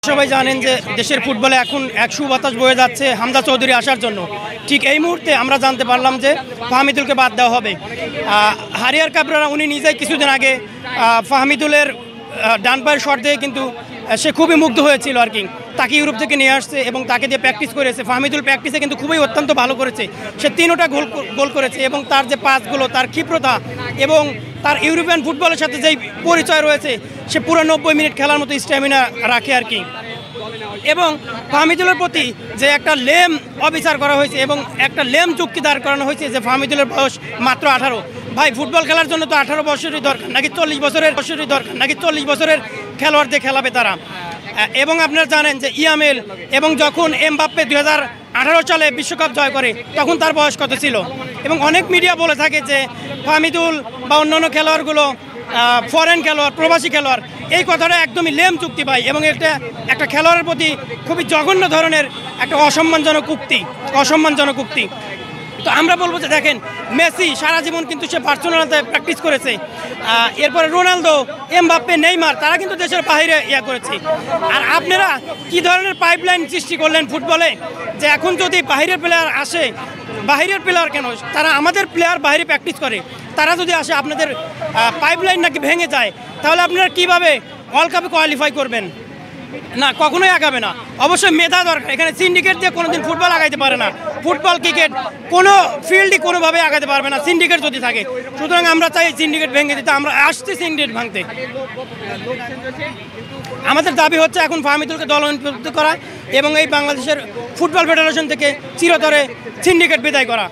সবাই জানেন যে দেশের ফুটবলে এখন এক সুবাতাস বয়ে যাচ্ছে হামজা চৌধুরী আসার জন্য। ঠিক এই মুহূর্তে আমরা জানতে পারলাম যে ফাহমিদুলকে বাদ দেওয়া হবে। হারিয়ার কাবরারা উনি নিজেই কিছুদিন আগে ফাহমিদুলের ডান পায়ের শট দিয়ে কিন্তু সে খুবই মুগ্ধ হয়েছিল আর কি। তাকে ইউরোপ থেকে নিয়ে আসছে এবং তাকে দিয়ে প্র্যাকটিস করেছে। ফাহমিদুল প্র্যাকটিসে কিন্তু খুবই অত্যন্ত ভালো করেছে, সে তিনোটা গোল করেছে এবং তার যে পাসগুলো, তার ক্ষিপ্রতা এবং তার ইউরোপিয়ান ফুটবলের সাথে যেই পরিচয় রয়েছে, সে পুরো 90 মিনিট খেলার মতো স্ট্যামিনা রাখে আর কি। এবং ফাহমিদুলের প্রতি যে একটা লেম অবিচার করা হয়েছে এবং একটা লেম চুক্তি দাঁড় করানো হয়েছে যে ফাহমিদুলের বয়স মাত্র 18। ভাই, ফুটবল খেলার জন্য তো 18 বছরই দরকার নাকি 40 বছরের খেলোয়াড়দের খেলাবে তারা। এবং আপনারা জানেন যে ইয়ামেল এবং যখন এমবাপ্পে 2018 সালে বিশ্বকাপ জয় করে তখন তার বয়স কত ছিল। এবং অনেক মিডিয়া বলে থাকে যে ফাহমিদুল বা অন্যান্য খেলোয়াড়গুলো ফরেন খেলোয়াড়, প্রবাসী খেলোয়াড়। এই কথাটা একদমই লেম চুক্তি ভাই, এবং একটা খেলোয়াড়ের প্রতি খুবই জঘন্য ধরনের একটা অসম্মানজনক উক্তি। তো আমরা বলবো যে দেখেন, মেসি সারা জীবন কিন্তু সে বার্সেলোনাতে প্র্যাকটিস করেছে, এরপরে রোনালদো, এমবাপ্পে, নেইমার তারা কিন্তু দেশের বাইরে করেছে। আর আপনারা কি ধরনের পাইপলাইন সৃষ্টি করলেন ফুটবলে, যে এখন যদি বাইরের প্লেয়ার আসে, বাইরের প্লেয়ার কেন, তারা আমাদের প্লেয়ার বাইরে প্র্যাকটিস করে, তারা যদি আসে আপনাদের পাইপলাইন নাকি ভেঙে যায়, তাহলে আপনারা কীভাবে ওয়ার্ল্ড কাপে কোয়ালিফাই করবেন? না, কখনোই আগাবে না। অবশ্যই মেধা দরকার। এখানে সিন্ডিকেট দিয়ে কোনোদিন ফুটবল আগাইতে পারে না। ফুটবল, ক্রিকেট কোনো ফিল্ডই কোনোভাবে আগাতে পারবে না সিন্ডিকেট যদি থাকে। সুতরাং আমরা চাই সিন্ডিকেট ভেঙে দিতে, আমরা আসছি সিন্ডিকেট ভাঙতে। আমাদের দাবি হচ্ছে এখন ফাহমিদুলকে দলনির্ভুক্ত করা এবং এই বাংলাদেশের ফুটবল ফেডারেশন থেকে চিরতরে সিন্ডিকেট বিদায় করা।